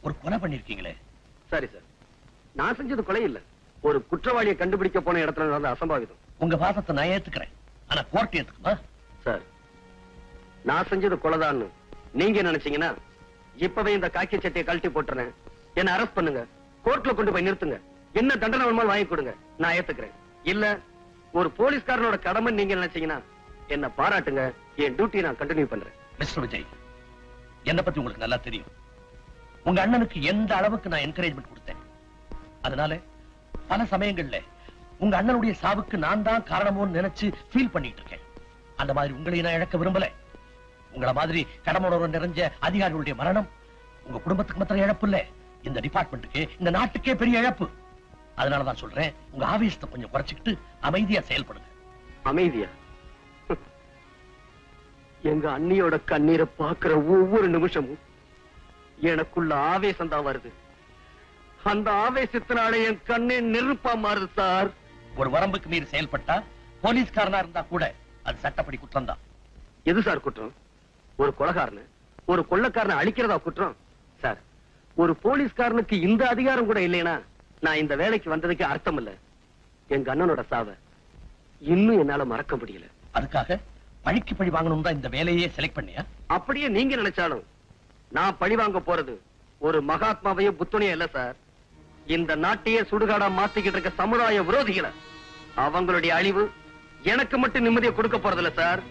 ஒரு கொலை பண்ணிருக்கீங்களே. சரி சார், நான் செஞ்சது கொலை இல்ல, ஒரு குற்றவாளியை கண்டுபிடிக்க போன இடத்துல நடந்த அசம்பாவிதம். உங்க வாதத்தை நான் ஏத்துக்கிறேன், ஆனா கோர்ட் ஏத்துக்குமா? சார், நான் செஞ்சது கொலைதான்னு நீங்க நினைச்சீங்கன்னா இப்பவே இந்த காக்கி சட்டையை கழட்டி போட்டுறேன், என்ன அரெஸ்ட் பண்ணுங்க, கோர்ட்ல கொண்டு போய் நிறுத்துங்க, என்ன தண்டனை வேணுமாலும் வாங்கி கொடுங்க, நான் ஏத்துக்கிறேன். இல்ல ஒரு போலீஸ்காரனோட கடமை நீங்க நினைச்சீங்கன்னா என்ன பாராட்டுங்க, என் டியூட்டி நான் கண்டினியூ பண்றேன். மிஸ்டர் விஜய், என்ன பத்தி உங்களுக்கு நல்லா தெரியும். உங்க அண்ணனுக்கு எந்த அளவுக்கு நான் என்கரேஜ்மெண்ட் கொடுத்தேன். அதனால பல சமயங்கள்ல உங்க அண்ணனுடைய சாவுக்கு நான் தான் காரணமோன்னு நினைச்சு ஃபீல் பண்ணிட்டு இருக்கேன். அந்த மாதிரி உங்களை நான் இழக்க விரும்பல. உங்கள மாதிரி கடமையுணர்வு நிறைஞ்ச அதிகாரிகளுடைய மரணம் உங்க குடும்பத்துக்கு மாத்திரம் இழப்பு இல்ல, இந்த டிபார்ட்மெண்ட்டுக்கு, இந்த நாட்டுக்கே பெரிய இழப்பு. அதனாலதான் சொல்றேன், உங்க ஆவேசத்தை கொஞ்சம் குறைச்சிக்கிட்டு அமைதியா செயல்படுங்க. அமைதியா? எங்க அண்ணியோட கண்ணீரை பாக்குற ஒவ்வொரு நிமிஷமும் எனக்குள்ள ஆவேசம் தான் வருது. அந்த ஆவேசத்தினால என் கண்ணே நெருப்பா மாறுது சார். ஒரு வரம்புக்கு மீறி செயல்பட்டா போலீஸ்காரனா இருந்தா கூட அது சட்டப்படி குற்றம் தான். எது சார் குற்றம்? ஒரு கொலைகாரன, ஒரு கொள்ளைக்காரனை அழிக்கிறதா குற்றம்? சார், ஒரு போலீஸ்காரனுக்கு இந்த அதிகாரம் கூட இல்லைன்னா நான் இந்த வேலைக்கு வந்ததுக்கு அர்த்தம் இல்ல. எங்க அண்ணனோட சாவை இன்னும் என்னால மறக்க முடியல. அதுக்காக பழிக்கு பழி வாங்கணும் தான் இந்த வேலையே செலக்ட் பண்ணியா? அப்படியே நீங்க நினைச்சாலும் நான் பழி வாங்க போறது ஒரு மகாத்மாவையும் புத்தனையும் இல்ல சார். இந்த நாட்டையே சுடுகாடா மாத்திக்கிட்டு இருக்க சமுதாய விரோதிகளை, அவங்களுடைய அழிவு எனக்கு மட்டும் நிம்மதியை கொடுக்க போறதில்ல சார்,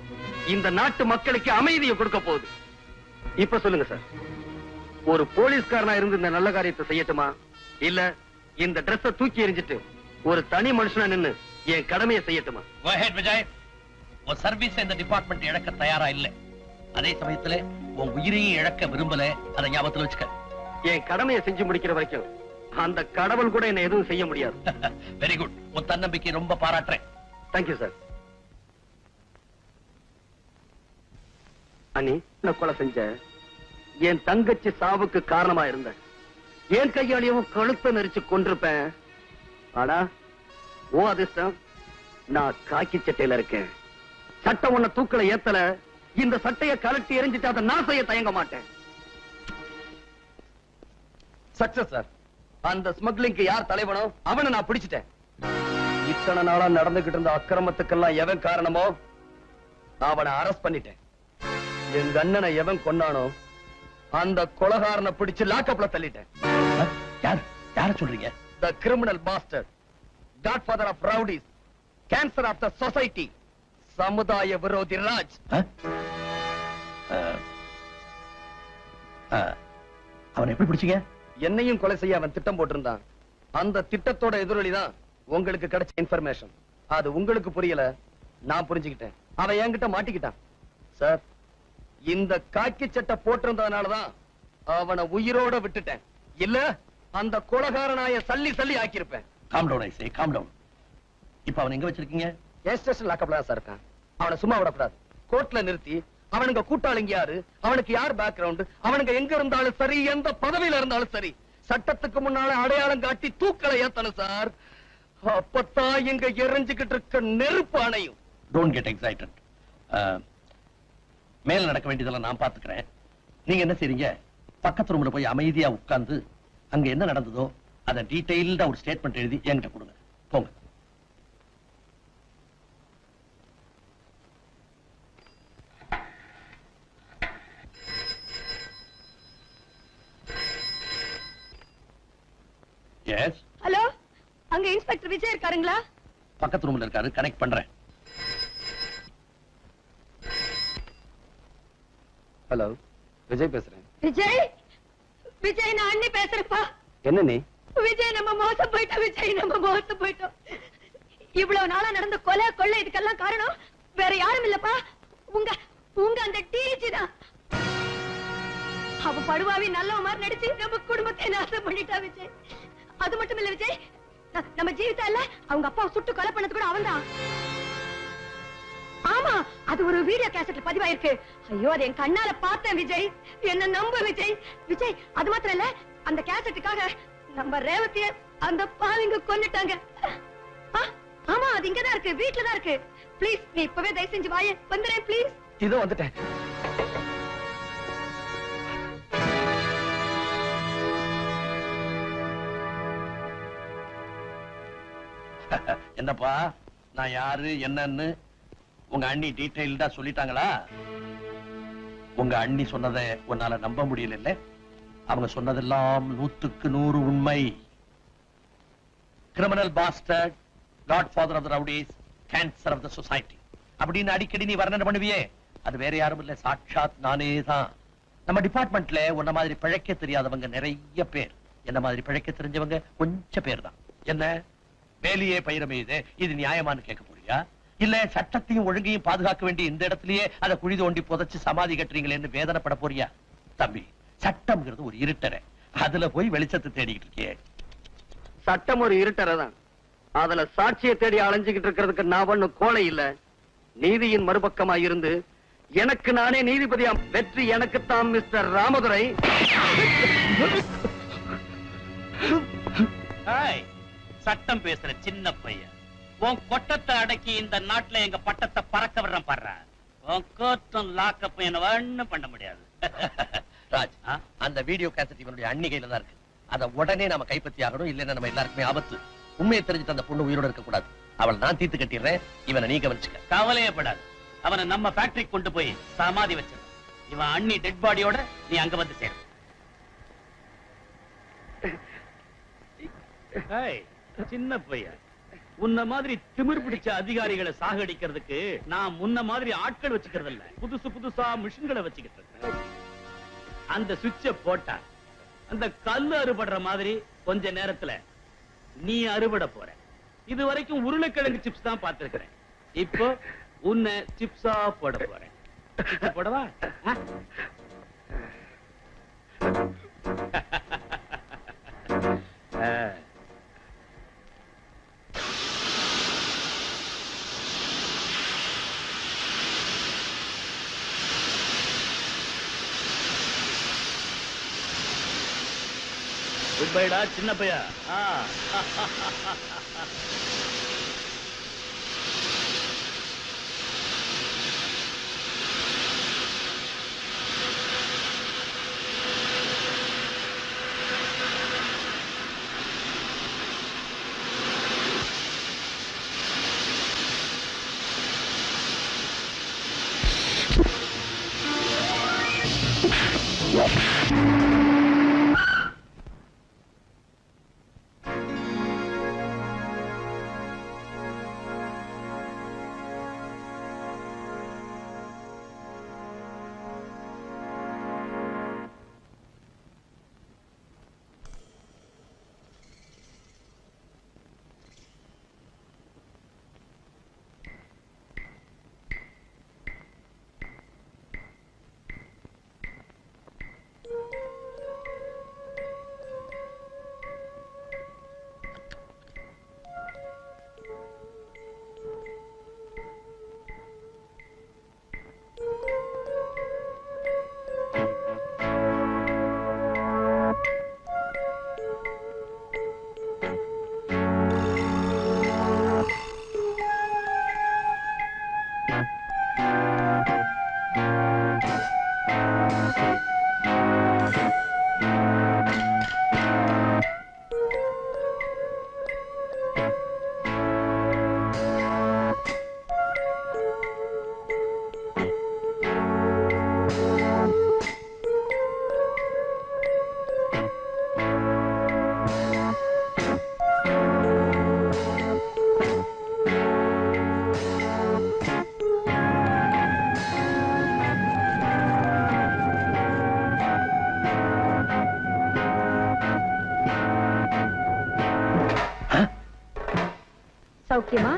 இந்த நாட்டு மக்களுக்கு அமைதியை கொடுக்க போகுது. இப்ப சொல்லுங்க சார், ஒரு போலீஸ்காரனா இருந்து இந்த நல்ல காரியத்தை செய்யட்டுமா, இல்ல இந்த டிரெஸ்ஸ தூக்கி எறிஞ்சிட்டு ஒரு தனி மனுஷனா நின்னு என் கடமையை செய்யட்டுமா? Go ahead, Vijay. ஒரு சர்வீஸ் இந்த டிபார்ட்மெண்ட் இழக்க தயாரா இல்ல, அதே சமயத்துல உன் உயிரையும் இழக்க விரும்பல, அதை ஞாபகத்துல வச்சுக்க. என் கடமையை செஞ்சு முடிக்கிற வரைக்கும் அந்த கடவுள் கூட என்ன எதுவும் செய்ய முடியாது. வெரி குட், உன் தன்னம்பிக்கை ரொம்ப பாராட்டுறேன். Thank you sir. அண்ணி, நான் கொலை செஞ்ச என் தங்கச்சி சாவுக்கு காரணமா இருந்த என் கையாலையும் கழுத்தை நெரிச்சு கொண்டிருப்பேன். ஆனா ஓ அதிர்ஷ்டம், நான் காக்கி சட்டையில இருக்கேன். சட்டம் உன்னை தூக்கல ஏத்தல, இந்த சட்டையை கலட்டி எரிஞ்சிட்டு அதை நான் செய்ய தயங்க மாட்டேன். Success sir. அந்த ஸ்மக்லிங்க்கு யார் தலைவனோ அவனை நான் பிடிச்சிட்டேன். இத்தனை நாளா நடந்துகிட்டு இருந்த அக்கிரமத்துக்கெல்லாம் எவன் காரணமோ அவனை அரெஸ்ட் பண்ணிட்டேன். எங்க அண்ணனை எவன் கொண்டானோ அந்த கொலைகாரனை பிடிச்சு லாக்கப்ல தள்ளிட்டேன். யார சொல்றீங்க? The criminal bastard, godfather of rowdies, cancer of the society, சமுதாய விரோதி ராஜ். அவனை எப்படி பிடிச்சீங்க? என்னையும் கொலை செய்ய அவன் திட்டம் போட்டிருந்தான். அந்த திட்டத்தோட எதிரொலிதான் உங்களுக்கு கிடைச்ச இன்ஃபர்மேஷன். அது உங்களுக்கு புரியல, நான் புரிஞ்சுக்கிட்டேன். அவன் என்கிட்ட மாட்டிக்கிட்டான். சார், இந்த காக்கி சட்டை போட்டிருந்ததுனாலதான் அவனை உயிரோட விட்டுட்டேன். இல்ல அந்த கொலைகாரனாய சல்லி சல்லி ஆக்கியிருப்பேன். காம் டவுன், ஐ சே, காம் டவுன். இப்ப அவன் எங்க வச்சிருக்கீங்க? என் ஸ்டேஷன் லாக்கப்ல தான் சார் இருக்கான். அவனை சும்மா விடக்கூடாது. கோர்ட்ல நிறுத்தி அவனுங்க கூட்டாளிங்க யாரு, அவனுக்கு யார் பேக்ரவுண்ட், அவனுங்க எங்க இருந்தாலும் சரி, எந்த பதவியில இருந்தாலும் சரி, சட்டத்துக்கு முன்னால அடையாளம் காட்டி தூக்கலை ஏத்தணும் சார். அப்பத்தான் இங்க எரிஞ்சுக்கிட்டு இருக்க நெருப்பு அணையும். Don't get excited. மேல நடக்க வேண்டியதெல்லாம் நான் பாத்துக்கிறேன். நீங்க என்ன செய்றீங்க? பக்கத்து ரூம்ல போய் அமைதியா உட்கார்ந்து அங்க என்ன நடந்ததோ அதை டீடைல்டா ஒரு ஸ்டேட்மெண்ட் எழுதி என்கிட்ட கொடுங்க. போங்க. எஸ். ஹலோ, அங்க இன்ஸ்பெக்டர் விஜய் இருக்காருங்களா? பக்கத்து ரூம்ல இருக்காரு, கனெக்ட் பண்றேன். ஹலோ, விஜய் பேசுறேன். விஜய், விஜய் நான் அண்ணி பேசுறேன்ப்பா. என்ன நீ? விஜய் நம்ம மோசம் போயிட்டோம். விஜய் நம்ம மோசம் போயிட்டோம். இவ்வளவு நாளா நடந்த கொலை கொள்ளை இதுக்கெல்லாம் காரணம் வேற யாரும் இல்லப்பா, உங்க உங்க அந்த டிஜி தான். அவ படுவாவி நல்லவ மாதிரி நடிச்சு நம்ம குடும்பத்தை நாசம் பண்ணிட்டா விஜய். அது மட்டும் இல்ல விஜய், நம்ம ஜீவிதா இல்ல, அவங்க அப்பாவை சுட்டு கொலை பண்ணது கூட அவன்தான். ஆமா, அது ஒரு வீடியோ கேசட்ல பதிவாயிருக்கு. ஐயோ, அது என் கண்ணால பார்த்தேன் விஜய், என்ன நம்ப விஜய். விஜய், அது மாத்திரம் இல்ல, அந்த கேசட்டுக்காக நம்ம ரேவதிய அந்த பாவிங்க கொன்னுட்டாங்க. ஆமா, அது இங்கதான் இருக்கு, வீட்டுல தான் இருக்கு. ப்ளீஸ் நீ இப்பவே தயவு செஞ்சு வாயே, வந்துறேன் ப்ளீஸ். இதோ வந்துட்டேன். என்னப்பா நான் யாரு என்னன்னு உங்க அண்ணி டீடைல்டா சொல்லிட்டாங்களா? உங்க அண்ணி சொன்னதை உன்னால நம்ப முடியல. அவங்க சொன்னதெல்லாம் 100க்கு 100 உண்மை. Criminal bastard, godfather of the rowdies, cancer of the society அப்படின்னு அடிக்கடி நீ வர்ணனை பண்ணுவியே, அது வேற யாரும் இல்ல, சாட்சாத் நானே தான். நம்ம டிபார்ட்மெண்ட்ல உன்ன மாதிரி பிழைக்க தெரியாதவங்க நிறைய பேர், என்ன மாதிரி பிழைக்க தெரிஞ்சவங்க கொஞ்சம் பேர் தான். என்ன வேலையே பயிரமையுது, இது நியாயமானு கேட்க போறியா? இல்ல சட்டத்தையும் ஒழுங்கையும் பாதுகாக்க வேண்டிய இந்த இடத்துலயே அதை குழி தோண்டி புதைச்சு சமாதி கட்டுறீங்களேன்னு வேதனைப்பட போறியா? தம்பி, சட்டம்ங்கிறது ஒரு இருட்டரை, அதுல போய் வெளிச்சத்தை தேடிக்கிட்டு இருக்கியே. சட்டம் ஒரு இருட்டரை தான், அதுல சாட்சியை தேடி அலைஞ்சுகிட்டு இருக்கிறதுக்கு நான் ஒண்ணு கோலை இல்ல. நீதியின் மறுபக்கமா இருந்து எனக்கு நானே நீதிபதியா வெற்றி எனக்குத்தான் மிஸ்டர் ராமதுரை. சட்டம் பேசுற சின்ன பையன், உன் கொட்டத்தை அடக்கி இந்த நாட்டுல எங்க பட்டத்தை பறக்க விடுறேன் பாடுற. உன் கோட்டம் லாக்கப் என்ன ஒண்ணும் பண்ண முடியாது. ராஜ், அந்த வீடியோ கேசட் இவனுடைய அண்ணி கையில தான் இருக்கு. அதை உடனே நாம கைப்பற்றி ஆகணும், இல்லைன்னா நம்ம எல்லாருக்குமே ஆபத்து. உண்மையை தெரிஞ்சுட்டு அந்த பொண்ணு உயிரோட இருக்க கூடாது. அவள் நான் தீர்த்து கட்டிடுறேன், இவனை நீ கவனிச்சுக்க. கவலையே படாது, அவனை நம்ம ஃபேக்டரிக்கு கொண்டு போய் சமாதி வச்சிரு. இவன் அண்ணி டெட் பாடியோட நீ அங்க வந்து சேரு. சின்ன பையன், உன்ன மாதிரி திமிர் பிடிச்ச அதிகாரிகளை சாகடிக்கிறதுக்கு நான் முன்ன மாதிரி ஆட்கள் வச்சுக்கிறது இல்ல, புதுசா மிஷின்களை வச்சுக்கிட்டு இருக்கேன். அந்த சுவிட்ச போட்டா அந்த கல்லு அறுபடுற மாதிரி கொஞ்ச நேரத்துல நீ அறுபட போற. இது வரைக்கும் உருளைக்கிழங்கு சிப்ஸ் தான் பார்த்திருக்கிறேன், இப்போ உன்னை சிப்ஸா போட போறேன். போடவா? குட் பைடா சின்ன பையா. சௌக்கியமா?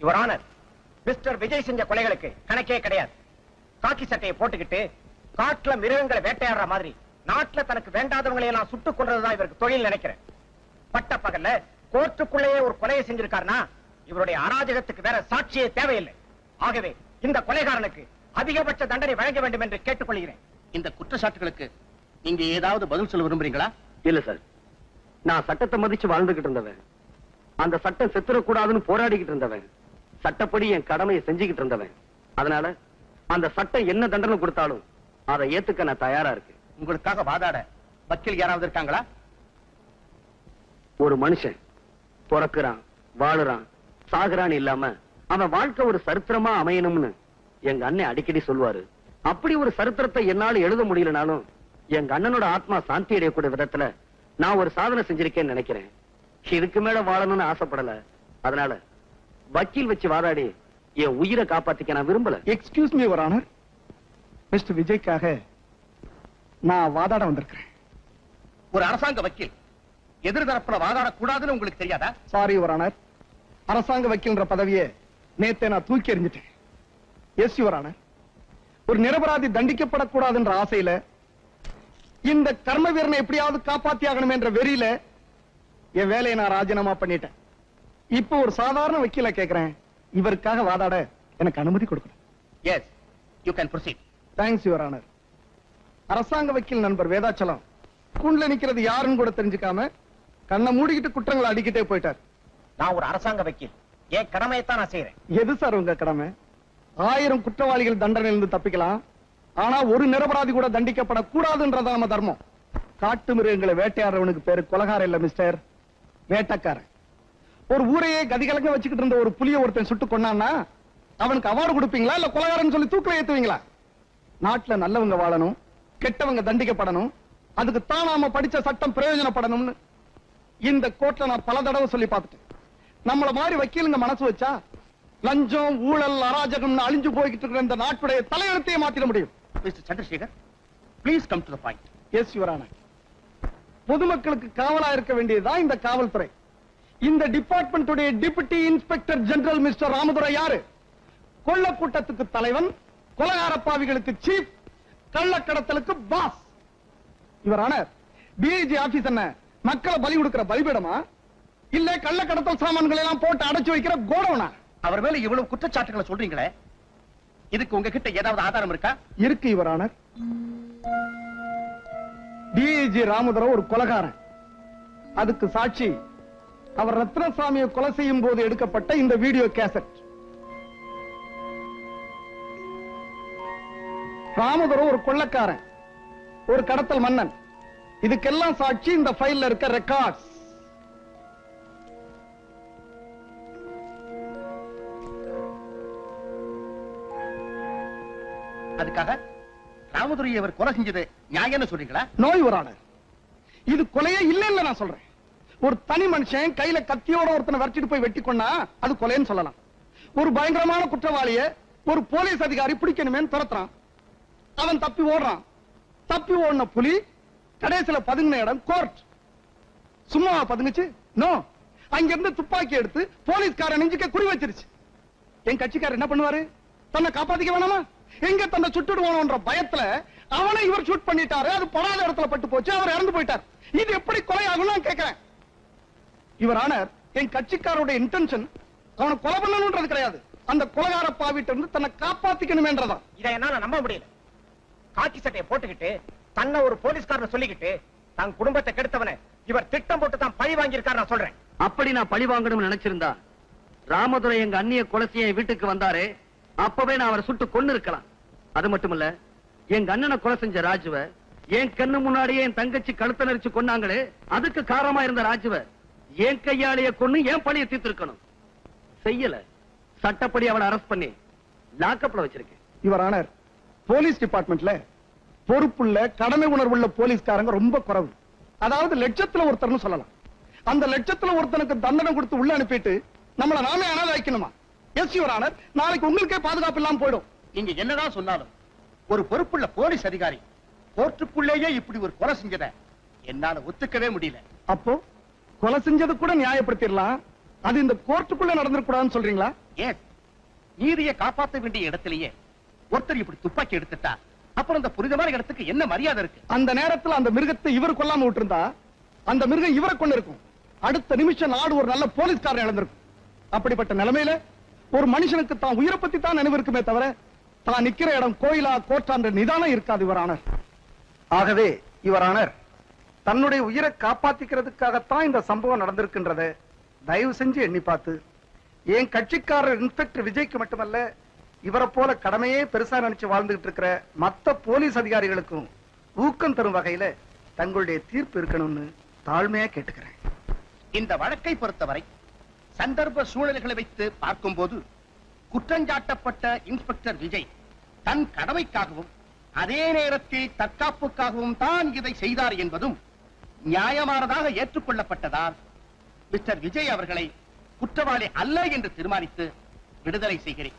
யுவர் ஆனர், மிஸ்டர் விஜய் செஞ்ச கொலைகளுக்கு கணக்கே கிடையாது. காக்கி சட்டையை போட்டுக்கிட்டு காட்டுல மிருகங்களை வேட்டையாடுற மாதிரி நாட்டுல தனக்கு வேண்டாதவங்களை எல்லாம் சுட்டுக் கொள்றதுதான் இவருக்கு தொழில் நினைக்கிறேன். பட்ட பகல்ல கோர்ட்டுக்குள்ளேயே ஒரு கொலையை செஞ்சிருக்காருன்னா இவருடைய அராஜகத்துக்கு வேற சாட்சியே தேவையில்லை. ஆகவே இந்த கொலைகாரனுக்கு அதிகபட்ச தண்டனை வழங்க வேண்டும் என்று கேட்டுக்கொள்கிறேன். இந்த குற்றச்சாட்டுகளுக்கு நீங்க ஏதாவது பதில் சொல்ல விரும்புறீங்களா? இல்ல சார், நான் சட்டத்தை மதிச்சு வாழ்ந்துகிட்டு இருந்தவன், அந்த சட்டம் செத்துறக்கூடாதுன்னு போராடிக்கிட்டு இருந்தவன், சட்டப்படி என் கடமையை செஞ்சுக்கிட்டு இருந்தவன். அதனால அந்த சட்டம் என்ன தண்டனை கொடுத்தாலும் அதை ஏத்துக்க நான் தயாரா இருக்கேன். உங்களுக்காக வாதாட வக்கீல் யாராவது இருக்காங்களா? ஒரு மனுஷன் பிறக்குறான், வாழுறான், சாகுறான்னு இல்லாம அவன் வாழ்க்கை ஒரு சரித்திரமா அமையணும்னு எங்க அண்ணன் அடிக்கடி சொல்லுவாரு. அப்படி ஒரு சரித்திரத்தை என்னால எழுத முடியலனாலும் எங்க அண்ணனோட ஆத்மா சாந்தி அடையக்கூடிய விதத்துல நான் ஒரு சாதனை செஞ்சிருக்கேன்னு நினைக்கிறேன். இதுக்கு மேல வாழணும்னு ஆசைப்படல. அதனால வக்கீல் வச்சு வாதாடி என் உயிரை காப்பாத்திக்க நான் விரும்பல. Excuse me your honour, mister விஜய்க்காக நான் வாதாட வந்திருக்கிறேன். ஒரு அரசாங்க வக்கீல் எதிர்தரப்புல வாதாடக்கூடாதுன்னு உங்களுக்கு தெரியாதா? சாரி யுவர் ஆனர், அரசாங்க வக்கீல்ன்ற பதவியை நேத்தே நான் தூக்கி எறிஞ்சிட்டேன். எஸ் யுவர் ஆனர், ஒரு நிரபராதி தண்டிக்கப்படக்கூடாதுன்ற ஆசையில இந்த கர்ம வீரனை எப்படியாவது காப்பாத்தி ஆகணும் என்ற வெறியில என் வேலையை நான் ராஜினாமா பண்ணிட்டேன். இப்போ ஒரு சாதாரண வக்கீல கேக்குறேன், இவருக்காக வாதாட எனக்கு அனுமதி கொடுக்கணும். Yes, you can proceed. Thanks your honour. அரசாங்க வக்கீல் நண்பர் வேதாச்சலம் கூண்டுல நிக்கிறது யாருன்னு கூட தெரிஞ்சுக்காம கண்ணை மூடிக்கிட்டு குற்றங்களை அடிக்கிட்டே போயிட்டார். நான் ஒரு அரசாங்க வக்கீல், என் கடமையைத்தான் நான் செய்யறேன். எது சார் உங்க கடமை? 1000 குற்றவாளிகள் தண்டனையிலிருந்து தப்பிக்கலாம், ஆனா ஒரு நிரபராதி கூட தண்டிக்கப்படக்கூடாதுன்றத நம்ம தர்மம். காட்டு மிருகங்களை வேட்டையாடுறவனுக்கு பேரு கொலகாரம் இல்ல மிஸ்டர், வேட்டக்காரன். ஒரு ஊரையே கதிகலங்க வச்சுக்கிட்டு இருந்த ஒரு புலியை ஒருத்தன் சுட்டு கொண்டான்னா அவனுக்கு அவார்டு கொடுப்பீங்களா இல்ல கொலகாரன்னு சொல்லி தூக்கில ஏத்துவீங்களா? நாட்டுல நல்லவங்க வாழணும், கெட்டவங்க தண்டிக்கப்படணும், அதுக்கு தான் நாம படிச்ச சட்டம் பிரயோஜனப்படணும்னு இந்த கோர்ட்ல நான் பல தடவை சொல்லி பார்த்துட்டேன். நம்மள மாதிரி வக்கீலுங்க மனசு வச்சா லஞ்சம், ஊழல், அராஜகம் அழிஞ்சு போய்கிட்டு இருக்கிற இந்த நாட்டுடைய தலையெழுத்தையே மாத்திட முடியும். Mister Chandrasekhar, please come to the point. Yes your honour, பொதுமக்களுக்கு காவலா இருக்க வேண்டியதுதான் இந்த காவல்துறை. இந்த டிபார்ட்மெண்ட்டுடைய deputy inspector general mister Ramadurai யாரு? கொள்ள கூட்டத்துக்கு தலைவன், கொலைகார பாவிகளுக்கு சீஃப், கள்ளக்கடத்தலுக்கு boss. Your honour, DIG office என்ன மக்களை பலி கொடுக்கிற பலிபீடமா இல்ல கள்ளக்கடத்தல் சாமான்களை எல்லாம் போட்டு அடைச்சு வைக்கிற கோடவுனா? அவர் மேல இவ்வளவு குற்றச்சாட்டுகளை சொல்றீங்களே, இதுக்கு உங்ககிட்ட ஏதாவது ஆதாரம் இருக்கா? இருக்கு யுவர் ஆனர். டிஐஜி ராமதுரை ஒரு கொலைகாரன். அதுக்கு சாட்சி அவர் ரத்னசாமியை கொலை செய்யும் போது எடுக்கப்பட்ட இந்த வீடியோ கேசட். ராமதுரை ஒரு கொள்ளைக்காரன், ஒரு கடத்தல் மன்னன். இதுக்கெல்லாம் சாட்சி இந்த ஃபைல்ல இருக்க ரெக்கார்ட்ஸ். அதுக்காக ராமதுரையை அவர் கொலை செஞ்சது நியாயம்னு சொல்றீங்களா? நோய் வரான இது கொலையே இல்ல நான் சொல்றேன். ஒரு தனி மனுஷன் கையில கத்தியோட ஒருத்தனை வரைச்சிட்டு போய் வெட்டி கொண்டா அது கொலைன்னு சொல்லலாம். ஒரு பயங்கரமான குற்றவாளிய ஒரு போலீஸ் அதிகாரி பிடிக்கணுமே துரத்துறான், அவன் தப்பி ஓடுறான். தப்பி ஓடின புலி கடைசியில பதுங்கின இடம் கோர்ட். சும்மா பதுங்குச்சு? நோ, அங்கிருந்து துப்பாக்கி எடுத்து போலீஸ்காரன் நெஞ்சுக்க குறி வச்சிருச்சு. என் கட்சிக்காரர் என்ன பண்ணுவாரு? தன்னை காப்பாத்திக்க வேணாமா? எங்க தன்னை சுட்டுடுவானோன்ற பயத்துல அவனை இவர் ஷூட் பண்ணிட்டாரு. அது படாத இடத்துல பட்டு போச்சு, அவர் இறந்து போயிட்டார். இது எப்படி கொலை ஆகும் நான் கேட்கிறேன். இவர் ஆனர், என் கட்சிக்காரோட இன்டென்ஷன் அவனை கொலை பண்ணணும்ன்றது கிடையாது, அந்த கொலைகார பாவிட்டு இருந்து தன்னை காப்பாத்திக்கணுமேன்றதான். இதை என்னால நம்ப முடியல. காக்கி சட்டையை போட்டுக்கிட்டு தன்னை ஒரு போலீஸ்காரன் சொல்லிக்கிட்டு தன் குடும்பத்தை கெடுத்தவனை இவர் திட்டம் போட்டு தான் பழி வாங்கியிருக்காரு நான் சொல்றேன். அப்படி நான் பழி வாங்கணும்னு நினைச்சிருந்தா ராமதுரை எங்க அண்ணிய கொலை செய்ய என் வீட்டுக்கு வந்தாரே, அப்பவே நான் அவரை சுட்டு கொன்னு இருக்கலாம். அது மட்டுமல்ல, எங்க அண்ணனை கொலை செஞ்ச ராஜுவ என் கண்ணு முன்னாடியே என் தங்கச்சி கழுத்த நெரிச்சு கொன்னாங்களே, அதுக்கு காரணமா இருந்த ராஜுவ என் கையாலேயே கொன்னு என் பழியை தீர்த்திருக்கணும். செய்யல. சட்டப்படி அவளை அரெஸ்ட் பண்ணி லாக்கப்ல வச்சிருக்கேன். இவர் ஆனர், போலீஸ் டிபார்ட்மெண்ட்ல பொறுப்புள்ள கடமை உணர்வுள்ள போலீஸ்காரங்க ரொம்ப குறைவு. அதாவது லட்சத்துல ஒருத்தர்னு சொல்லலாம். அந்த லட்சத்துல ஒருத்தனுக்கு தண்டனை கொடுத்து உள்ள அனுப்பிட்டு நம்மள நாமே அனாதை வைக்கணுமா? எஸ் யுவர் ஆனர், நாளைக்கு உங்களுக்கே பாதுகாப்பு இல்லாம போயிடும். நீங்க என்னதான் சொன்னாலும் ஒரு பொறுப்புள்ள போலீஸ் அதிகாரி கோர்ட்டுக்குள்ளேயே இப்படி ஒரு கொலை செஞ்சதை என்னால ஒத்துக்கவே முடியல. அப்போ கொலை செஞ்சது கூட நியாயப்படுத்திடலாம், அது இந்த கோர்ட்டுக்குள்ள நடந்துடக்கூடாதுன்னு சொல்றீங்களா? ஏன் நீதியை காப்பாற்ற வேண்டிய இடத்திலேயே ஒருத்தர் இப்படி துப்பாக்கி எடுத்துட்டா அப்புறம் அந்த புனிதமான இடத்துக்கு என்ன மரியாதை இருக்கு? அந்த நேரத்துல அந்த மிருகத்தை இவர் கொல்லாம விட்டுருந்தா அந்த மிருகம் இவரை கொண்டு இருக்கும். அடுத்த நிமிஷம் நாடு ஒரு நல்ல போலீஸ்காரன் இழந்திருக்கும். அப்படிப்பட்ட நிலைமையில ஒரு மனுஷனுக்கு தான் உயிரை பத்தி தான் நினைவு இருக்குமே தவிர தான் நிக்கிற இடம் கோயிலா கோட்டான்ற நிதானம் இருக்காது இவரானர். ஆகவே இவரானர் தன்னுடைய உயிரை காப்பாத்திக்கிறதுக்காகத்தான் இந்த சம்பவம் நடந்திருக்கின்றத தயவு செஞ்சு எண்ணி பார்த்து என் கட்சிக்காரர் இன்ஸ்பெக்டர் விஜய்க்கு மட்டுமல்ல இவரை போல கடமையே பெருசா நினைச்சு வாழ்ந்துகிட்டு இருக்கிற மத்த போலீஸ் அதிகாரிகளுக்கும் ஊக்கம் தரும் வகையில தங்களுடைய தீர்ப்பு இருக்கணும்னு தாழ்மையா கேட்டுக்கிறேன். இந்த வழக்கை பொறுத்தவரை சந்தர்ப்ப சூழல்களை வைத்து பார்க்கும்போது குற்றஞ்சாட்டப்பட்ட இன்ஸ்பெக்டர் விஜய் தன் கடமைக்காகவும் அதே நேரத்தில் தற்காப்புக்காகவும் தான் இதை செய்தார் என்பதும் நியாயமானதாக ஏற்றுக்கொள்ளப்பட்டதால் மிஸ்டர் விஜய் அவர்களை குற்றவாளி அல்ல என்று தீர்மானித்து விடுதலை செய்கிறேன்.